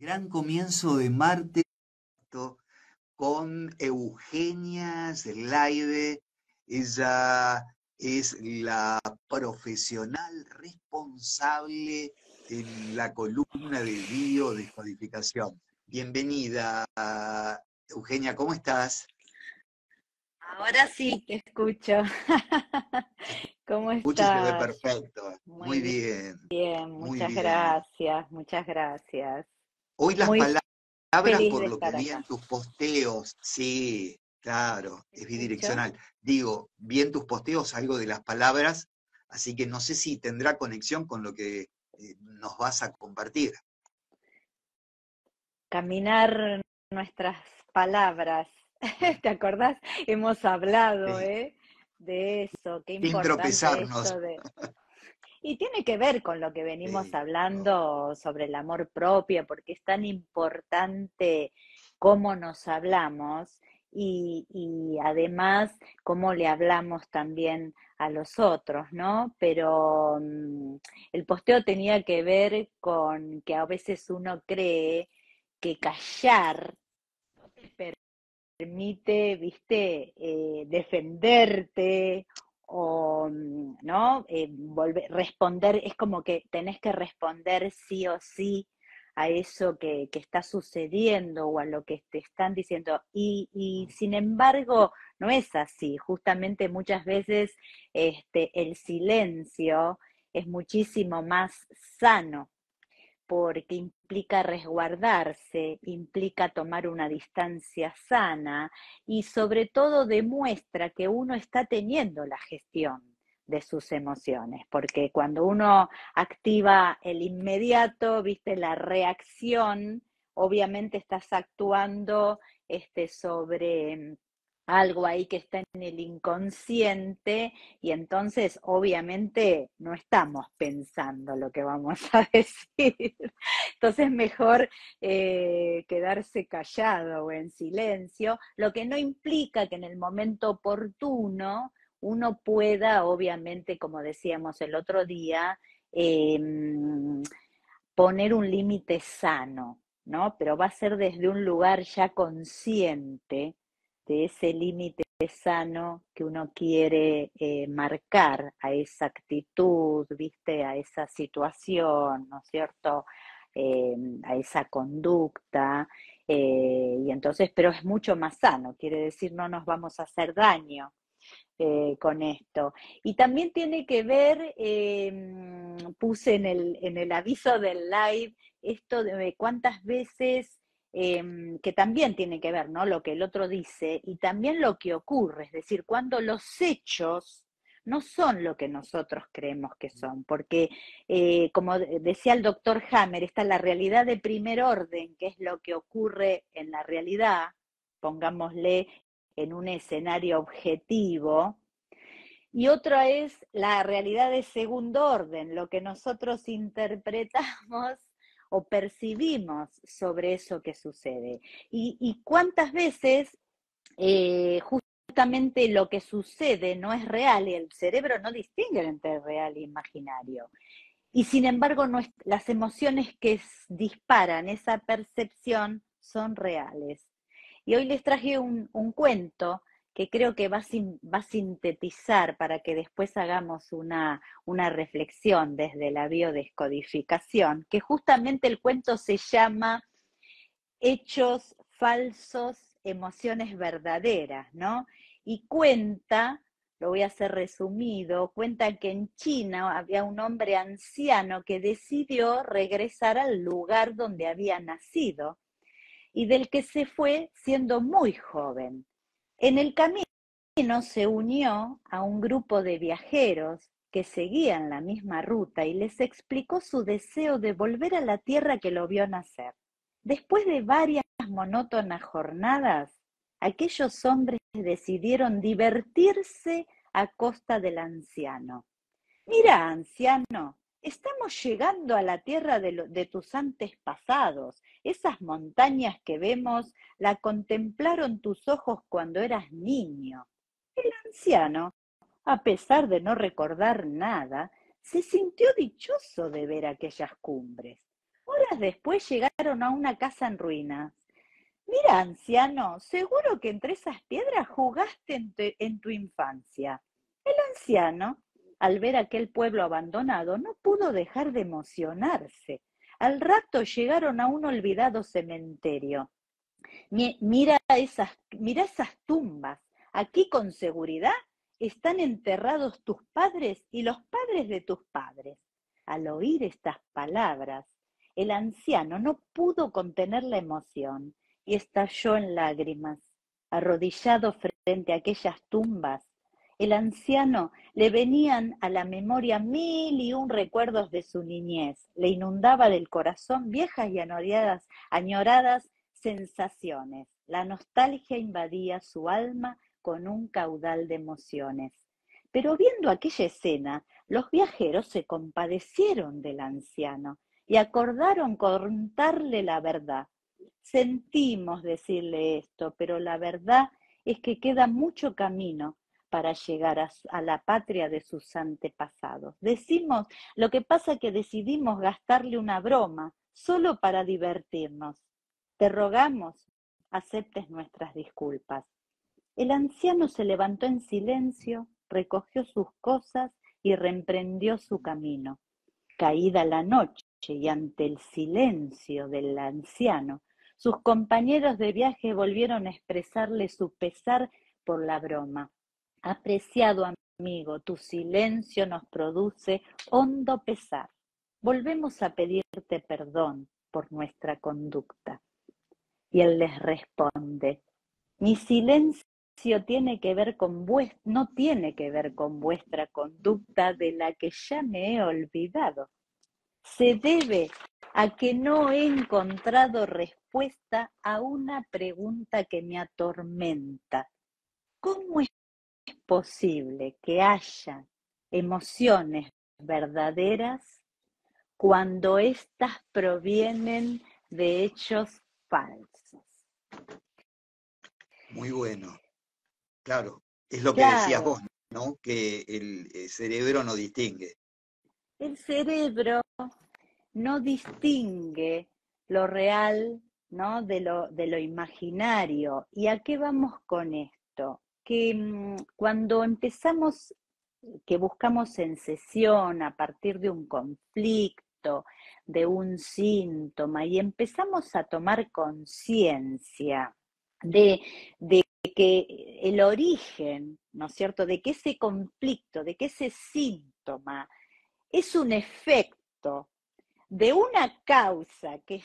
Gran comienzo de martes con Eugenia Zelaide. Ella es la profesional responsable en la columna de biodescodificación. Bienvenida, Eugenia, ¿cómo estás? Ahora sí te escucho. Se ¿Cómo escucha y se ve estás? perfecto. Muy Muy bien, bien, muy muchas bien. gracias, muchas gracias. Hoy las Muy palabras, feliz por de lo que estar vi en acá. tus posteos, sí, claro, ¿Te es escucho? bidireccional. Digo, vi en tus posteos algo de las palabras, así que no sé si tendrá conexión con lo que nos vas a compartir. Caminar nuestras palabras. ¿Te acordás? Hemos hablado, Sí, de eso, qué sin importante tropezarnos. esto de... Y tiene que ver con lo que venimos Sí, oh, hablando sobre el amor propio, porque es tan importante cómo nos hablamos y además cómo le hablamos también a los otros, ¿no? Pero el posteo tenía que ver con que a veces uno cree que callar te permite, viste, defenderte o, ¿no? Responder, es como que tenés que responder sí o sí a eso que está sucediendo o a lo que te están diciendo. Y sin embargo, no es así. Justamente muchas veces el silencio es muchísimo más sano porque implica resguardarse, implica tomar una distancia sana y sobre todo demuestra que uno está teniendo la gestión de sus emociones, porque cuando uno activa el inmediato, viste, la reacción, obviamente estás actuando sobre algo ahí que está en el inconsciente y entonces obviamente no estamos pensando lo que vamos a decir. Entonces mejor quedarse callado o en silencio, lo que no implica que en el momento oportuno uno pueda, obviamente, como decíamos el otro día, eh, poner un límite sano, ¿no? Pero va a ser desde un lugar ya consciente de ese límite sano que uno quiere marcar a esa actitud, ¿viste? A esa situación, ¿no es cierto? A esa conducta. Y entonces, pero es mucho más sano, quiere decir no nos vamos a hacer daño con esto. Y también tiene que ver, puse en el aviso del live esto de cuántas veces, que también tiene que ver, ¿no? Lo que el otro dice y también lo que ocurre, es decir, cuando los hechos no son lo que nosotros creemos que son, porque como decía el doctor Hammer, está la realidad de primer orden, que es lo que ocurre en la realidad, pongámosle en un escenario objetivo, y otra es la realidad de segundo orden, lo que nosotros interpretamos o percibimos sobre eso que sucede. Y cuántas veces justamente lo que sucede no es real y el cerebro no distingue entre real e imaginario. Y sin embargo, las emociones que disparan esa percepción son reales. Y hoy les traje un cuento que creo que va a sintetizar para que después hagamos una reflexión desde la biodescodificación, que justamente el cuento se llama Hechos falsos, emociones verdaderas, ¿no? Y cuenta, lo voy a hacer resumido, cuenta que en China había un hombre anciano que decidió regresar al lugar donde había nacido y del que se fue siendo muy joven. En el camino se unió a un grupo de viajeros que seguían la misma ruta y les explicó su deseo de volver a la tierra que lo vio nacer. Después de varias monótonas jornadas, aquellos hombres decidieron divertirse a costa del anciano. Mira, anciano, estamos llegando a la tierra de tus antepasados. Esas montañas que vemos la contemplaron tus ojos cuando eras niño. El anciano, a pesar de no recordar nada, se sintió dichoso de ver aquellas cumbres. después llegaron a una casa en ruinas. Mira, anciano, seguro que entre esas piedras jugaste en tu infancia. El anciano, al ver aquel pueblo abandonado, no pudo dejar de emocionarse. Al rato llegaron a un olvidado cementerio. Mira esas tumbas. Aquí con seguridad están enterrados tus padres y los padres de tus padres. Al oír estas palabras, el anciano no pudo contener la emoción y estalló en lágrimas. Arrodillado frente a aquellas tumbas, el anciano le venían a la memoria 1001 recuerdos de su niñez. Le inundaba del corazón viejas y añoradas sensaciones. La nostalgia invadía su alma con un caudal de emociones. Pero viendo aquella escena, los viajeros se compadecieron del anciano y acordaron contarle la verdad. Sentimos decirle esto, pero la verdad es que queda mucho camino para llegar a la patria de sus antepasados. Decimos, lo que pasa es que decidimos gastarle una broma solo para divertirnos. Te rogamos, aceptes nuestras disculpas. El anciano se levantó en silencio, recogió sus cosas y reemprendió su camino. Caída la noche y ante el silencio del anciano, sus compañeros de viaje volvieron a expresarle su pesar por la broma. Apreciado amigo, tu silencio nos produce hondo pesar. Volvemos a pedirte perdón por nuestra conducta. Y él les responde, mi silencio tiene que ver no tiene que ver con vuestra conducta de la que ya me he olvidado. Se debe a que no he encontrado respuesta a una pregunta que me atormenta. ¿Cómo es posible que haya emociones verdaderas cuando éstas provienen de hechos falsos? Muy bueno. Claro, es lo que decías Claro, vos, ¿no? Que el cerebro no distingue. el cerebro no distingue lo real, ¿no? de lo imaginario. ¿Y a qué vamos con esto? Que cuando empezamos, que buscamos en sesión a partir de un conflicto, de un síntoma, y empezamos a tomar conciencia de que el origen, ¿no es cierto?, de que ese conflicto, de que ese síntoma es un efecto de una causa que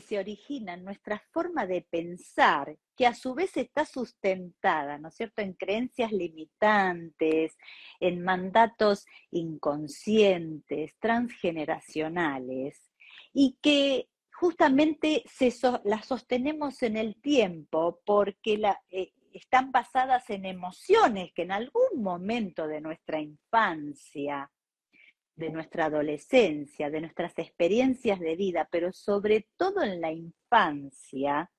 se origina en nuestra forma de pensar, que a su vez está sustentada, ¿no es cierto?, en creencias limitantes, en mandatos inconscientes, transgeneracionales, y que justamente las sostenemos en el tiempo porque están basadas en emociones que en algún momento de nuestra infancia, de nuestra adolescencia, de nuestras experiencias de vida, pero sobre todo en la infancia,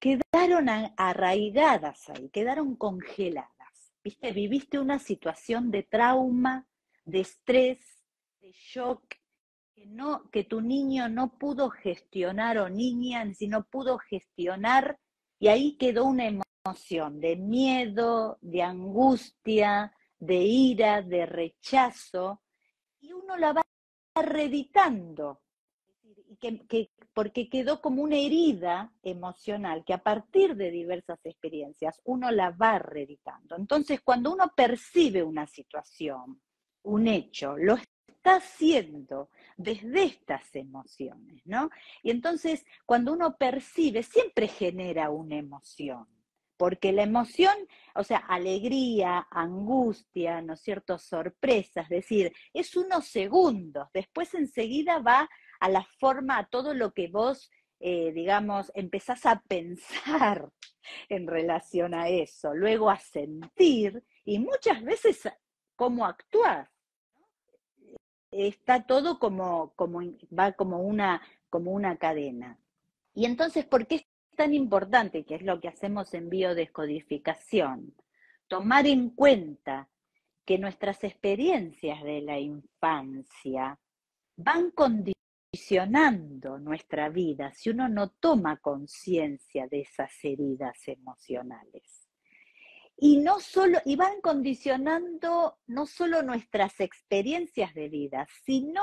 quedaron arraigadas ahí, quedaron congeladas. ¿Viste? Viviste una situación de trauma, de estrés, de shock, que tu niño no pudo gestionar o niña, si no pudo gestionar, y ahí quedó una emoción de miedo, de angustia, de ira, de rechazo, y uno la va reeditando, porque quedó como una herida emocional que a partir de diversas experiencias uno la va reeditando. Entonces, cuando uno percibe una situación, un hecho, lo está haciendo desde estas emociones, ¿no? Y entonces, cuando uno percibe, siempre genera una emoción. Porque la emoción, o sea, alegría, angustia, ¿no es cierto?, sorpresa, es decir, es unos segundos, después enseguida va a la forma, a todo lo que vos, digamos, empezás a pensar en relación a eso, luego a sentir y muchas veces cómo actuás. Está todo va como una cadena. Y entonces, ¿por qué es tan importante, que es lo que hacemos en biodescodificación? Tomar en cuenta que nuestras experiencias de la infancia van condicionando condicionando nuestra vida si uno no toma conciencia de esas heridas emocionales. Y van condicionando no solo nuestras experiencias de vida, sino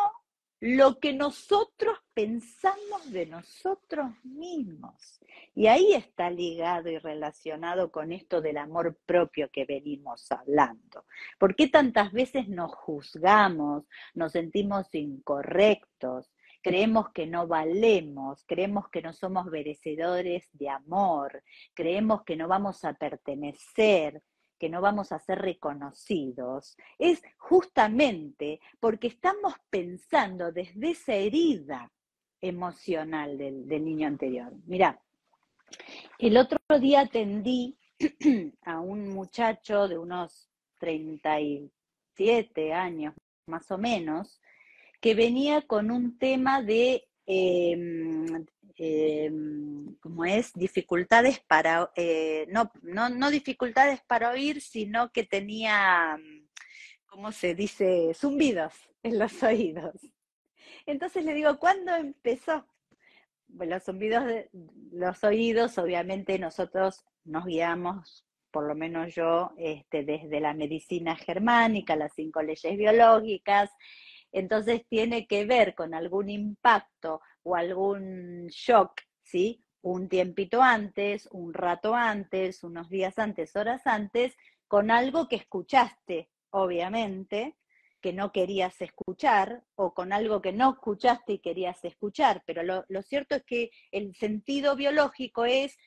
lo que nosotros pensamos de nosotros mismos. Y ahí está ligado y relacionado con esto del amor propio que venimos hablando. ¿Por qué tantas veces nos juzgamos, nos sentimos incorrectos? Creemos que no valemos, creemos que no somos merecedores de amor, creemos que no vamos a pertenecer, que no vamos a ser reconocidos, es justamente porque estamos pensando desde esa herida emocional del niño anterior. Mirá, el otro día atendí a un muchacho de unos 37 años más o menos, que venía con un tema de, ¿cómo es? Dificultades para, no dificultades para oír, sino que tenía, ¿cómo se dice? Zumbidos en los oídos. Entonces le digo, ¿cuándo empezó? Bueno, los zumbidos de los oídos, obviamente nosotros nos guiamos, por lo menos yo, desde la medicina germánica, las 5 leyes biológicas. Entonces tiene que ver con algún impacto o algún shock, ¿sí? Un tiempito antes, un rato antes, unos días antes, horas antes, con algo que escuchaste, obviamente, que no querías escuchar, o con algo que no escuchaste y querías escuchar. Pero lo cierto es que el sentido biológico es,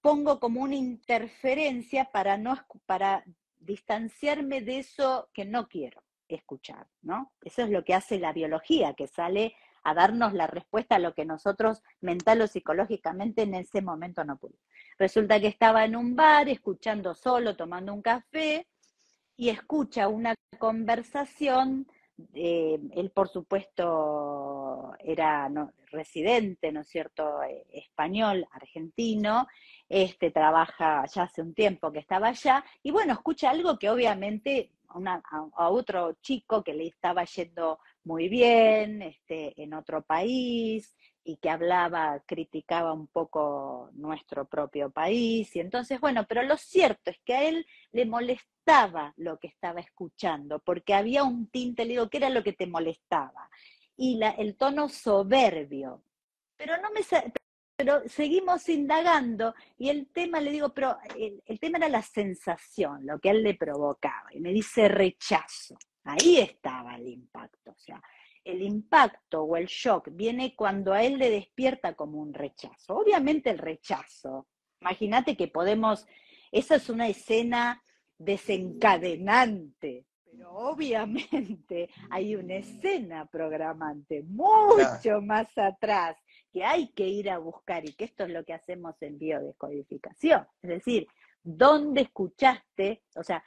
pongo como una interferencia para distanciarme de eso que no quiero escuchar, ¿no? Eso es lo que hace la biología, que sale a darnos la respuesta a lo que nosotros mental o psicológicamente en ese momento no pudimos. Resulta que estaba en un bar, escuchando solo, tomando un café, y escucha una conversación, él por supuesto era residente, ¿no es cierto?, español, argentino, trabaja ya hace un tiempo que estaba allá, y bueno, escucha algo que obviamente a otro chico que le estaba yendo muy bien, en otro país, y que criticaba un poco nuestro propio país, y entonces, bueno, pero lo cierto es que a él le molestaba lo que estaba escuchando, porque había un tinte, le digo, ¿qué era lo que te molestaba? Y el tono soberbio, pero no me pero seguimos indagando y el tema, le digo, pero el tema era la sensación, lo que a él le provocaba, y me dice rechazo. Ahí estaba el impacto, o sea, el impacto o el shock viene cuando a él le despierta como un rechazo. Obviamente el rechazo, imagínate que esa es una escena desencadenante, pero obviamente hay una escena programante mucho más atrás que hay que ir a buscar, y que esto es lo que hacemos en biodescodificación. Es decir, ¿dónde escuchaste? O sea,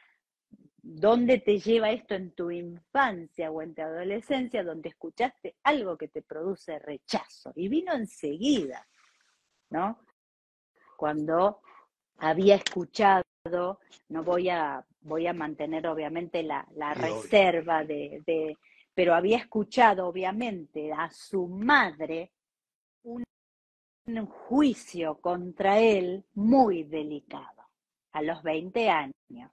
¿dónde te lleva esto en tu infancia o en tu adolescencia, donde escuchaste algo que te produce rechazo? Y vino enseguida, ¿no? Cuando había escuchado, no voy a mantener obviamente la reserva pero había escuchado obviamente a su madre un juicio contra él muy delicado, a los 20 años,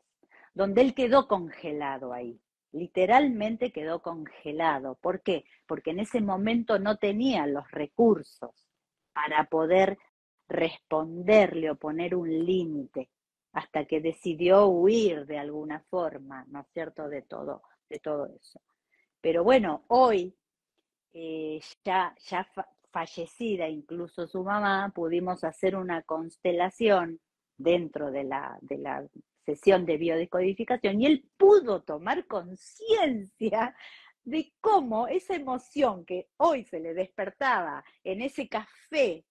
donde él quedó congelado ahí, literalmente quedó congelado. ¿Por qué? Porque en ese momento no tenía los recursos para poder responderle o poner un límite, hasta que decidió huir de alguna forma, ¿no es cierto?, de todo eso. Pero bueno, hoy, ya fallecida incluso su mamá, pudimos hacer una constelación dentro de la sesión de biodescodificación, y él pudo tomar conciencia de cómo esa emoción que hoy se le despertaba en ese café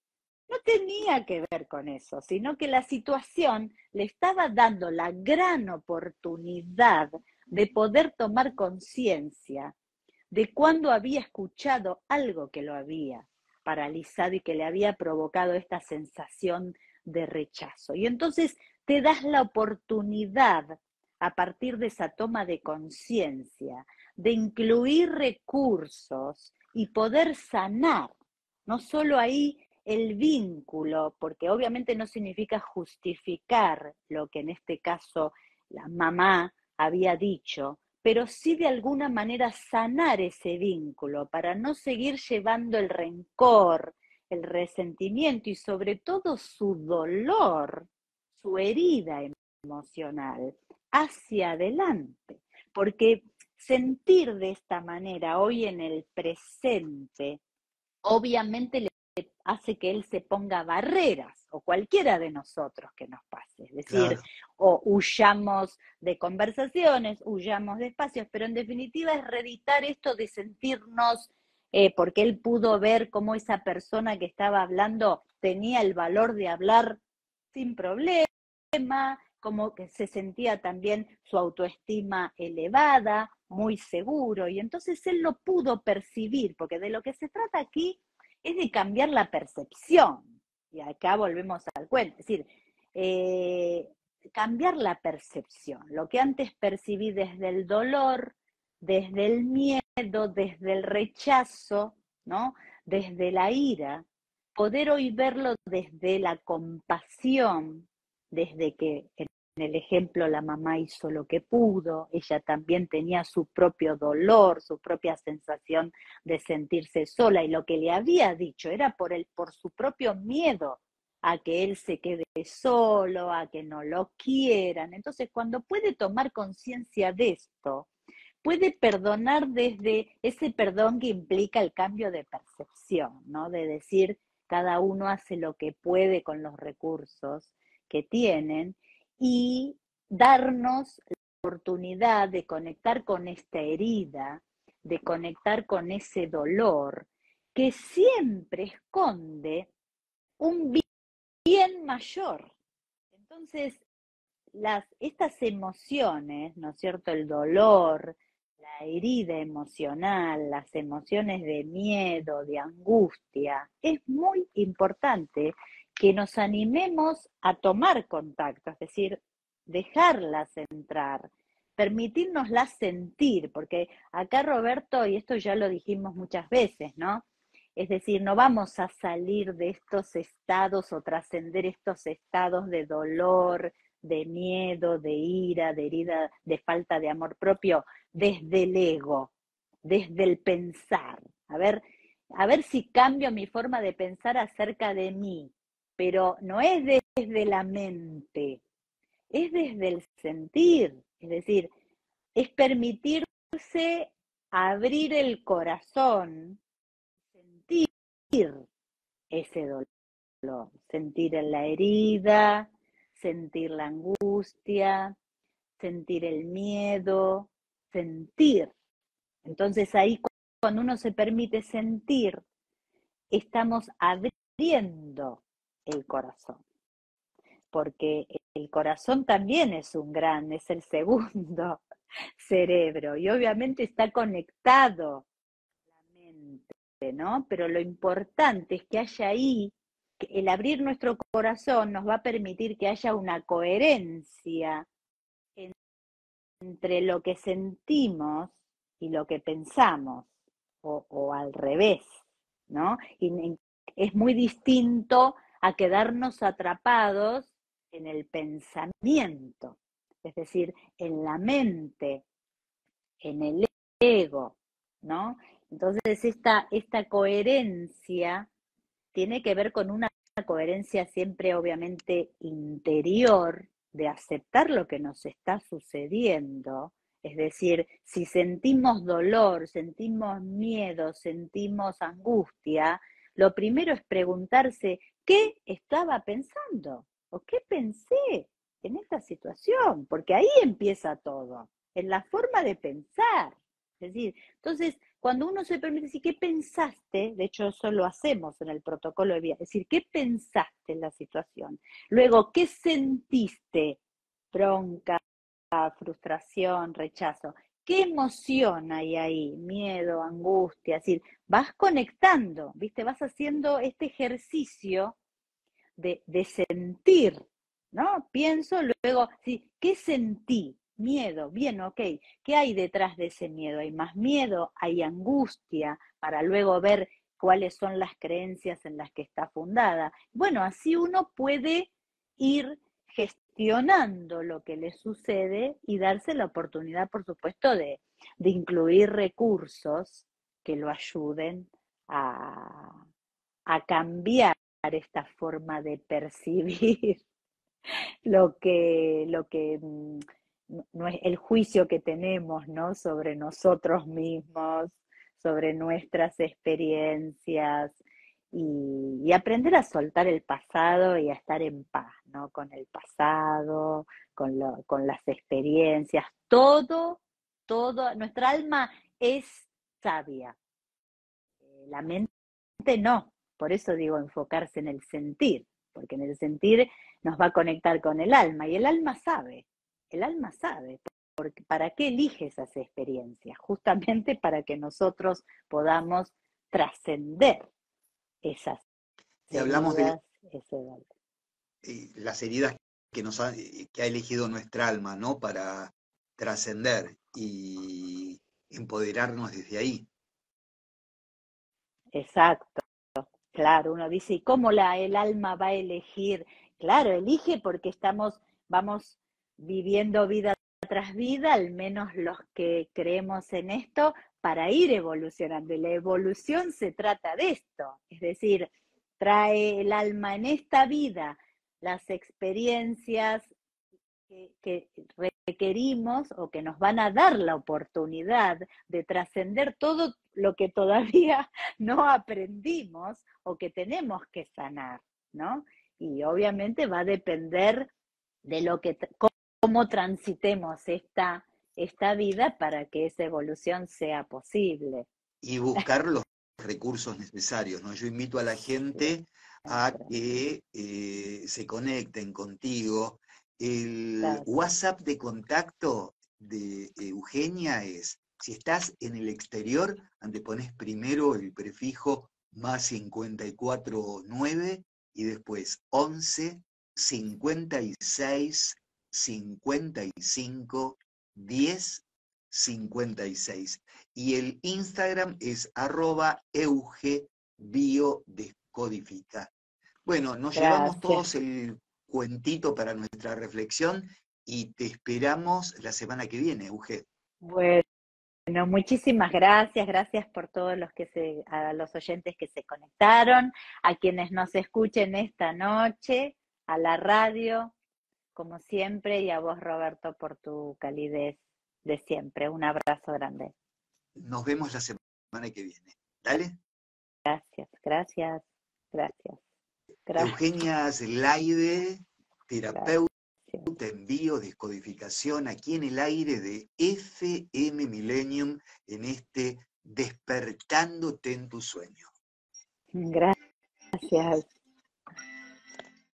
no tenía que ver con eso, sino que la situación le estaba dando la gran oportunidad de poder tomar conciencia de cuando había escuchado algo que lo había paralizado y que le había provocado esta sensación de rechazo. Y entonces te das la oportunidad, a partir de esa toma de conciencia, de incluir recursos y poder sanar, no solo ahí el vínculo, porque obviamente no significa justificar lo que en este caso la mamá había dicho, pero sí de alguna manera sanar ese vínculo para no seguir llevando el rencor, el resentimiento y sobre todo su dolor, su herida emocional hacia adelante. Porque sentir de esta manera hoy en el presente, obviamente le hace que él se ponga barreras, o cualquiera de nosotros que nos pase. Es decir, Claro. o huyamos de conversaciones, huyamos de espacios, pero en definitiva es reeditar esto de sentirnos, porque él pudo ver cómo esa persona que estaba hablando tenía el valor de hablar sin problema, como que se sentía también su autoestima elevada, muy seguro, y entonces él lo pudo percibir, porque de lo que se trata aquí es de cambiar la percepción, y acá volvemos al cuento, es decir, cambiar la percepción, lo que antes percibí desde el dolor, desde el miedo, desde el rechazo, ¿no? Desde la ira, poder hoy verlo desde la compasión, desde que en el ejemplo la mamá hizo lo que pudo, ella también tenía su propio dolor, su propia sensación de sentirse sola, y lo que le había dicho era por su propio miedo a que él se quede solo, a que no lo quieran. Entonces, cuando puede tomar conciencia de esto, puede perdonar desde ese perdón que implica el cambio de percepción, ¿no? De decir, cada uno hace lo que puede con los recursos que tienen y darnos la oportunidad de conectar con esta herida, de conectar con ese dolor que siempre esconde un bien mayor. Entonces, estas emociones, ¿no es cierto? El dolor, la herida emocional, las emociones de miedo, de angustia, es muy importante que nos animemos a tomar contacto, es decir, dejarlas entrar, permitirnoslas sentir, porque acá Roberto, y esto ya lo dijimos muchas veces, ¿no? Es decir, no vamos a salir de estos estados o trascender estos estados de dolor, de miedo, de ira, de herida, de falta de amor propio, desde el ego, desde el pensar. A ver si cambio mi forma de pensar acerca de mí, pero no es desde la mente, es desde el sentir, es decir, es permitirse abrir el corazón, sentir ese dolor, sentir en la herida, sentir la angustia, sentir el miedo, sentir. Entonces ahí cuando uno se permite sentir, estamos abriendo el corazón, porque el corazón también es el segundo cerebro y obviamente está conectado a la mente, ¿no? Pero lo importante es que haya ahí, que el abrir nuestro corazón nos va a permitir que haya una coherencia entre lo que sentimos y lo que pensamos, o al revés, ¿no? Y es muy distinto a quedarnos atrapados en el pensamiento, es decir, en la mente, en el ego, ¿no? Entonces esta coherencia tiene que ver con una coherencia siempre obviamente interior, de aceptar lo que nos está sucediendo. Es decir, si sentimos dolor, sentimos miedo, sentimos angustia, lo primero es preguntarse, ¿qué estaba pensando? ¿O qué pensé en esta situación? Porque ahí empieza todo, en la forma de pensar. Es decir, entonces, cuando uno se permite decir, ¿qué pensaste? De hecho, eso lo hacemos en el protocolo de vida. Es decir, ¿qué pensaste en la situación? Luego, ¿qué sentiste? Bronca, frustración, rechazo. ¿Qué emoción hay ahí? Miedo, angustia. Es decir, vas conectando, ¿viste? Vas haciendo este ejercicio de sentir, ¿no? Pienso, luego, ¿sí? ¿Qué sentí? miedo, bien, ok, ¿qué hay detrás de ese miedo? ¿Hay más miedo? ¿Hay angustia? Para luego ver cuáles son las creencias en las que está fundada. Bueno, así uno puede ir gestionando lo que le sucede y darse la oportunidad, por supuesto, de incluir recursos que lo ayuden a cambiar esta forma de percibir lo que no es el juicio que tenemos, ¿no? Sobre nosotros mismos, sobre nuestras experiencias y aprender a soltar el pasado y a estar en paz, ¿no? Con el pasado, con las experiencias, todo, nuestra alma es sabia, la mente no, por eso digo enfocarse en el sentir, porque en el sentir nos va a conectar con el alma y el alma sabe, porque ¿para qué elige esas experiencias? Justamente para que nosotros podamos trascender esas Y hablamos de heridas, ese dolor. las heridas que ha elegido nuestra alma, ¿no? Para trascender y empoderarnos desde ahí. Exacto, claro, uno dice, ¿y cómo el alma va a elegir? Claro, elige porque vamos viviendo vida tras vida, al menos los que creemos en esto, para ir evolucionando. Y la evolución se trata de esto, es decir, trae el alma en esta vida las experiencias que requerimos o que nos van a dar la oportunidad de trascender todo lo que todavía no aprendimos o que tenemos que sanar, ¿no? Y obviamente va a depender de cómo transitemos esta vida para que esa evolución sea posible. Y buscar los recursos necesarios, ¿no? Yo invito a la gente a Siempre, que se conecten contigo. El gracias. WhatsApp de contacto de Eugenia es, si estás en el exterior, antepones primero el prefijo más 549 y después 11 56 55 10 56. Y el Instagram es @eugebiodescodifica. Bueno, nos llevamos Gracias. todos el cuentito para nuestra reflexión y te esperamos la semana que viene, Euge. Bueno, muchísimas gracias, gracias por todos a los oyentes que se conectaron, a quienes nos escuchen esta noche, a la radio, como siempre, y a vos, Roberto, por tu calidez de siempre. Un abrazo grande. Nos vemos la semana que viene. Dale. Gracias, gracias, gracias, gracias, Eugenia Zelaide, terapeuta gracias. en biodescodificación, aquí en el aire de FM Millennium, en este Despertándote en tu sueño. Gracias.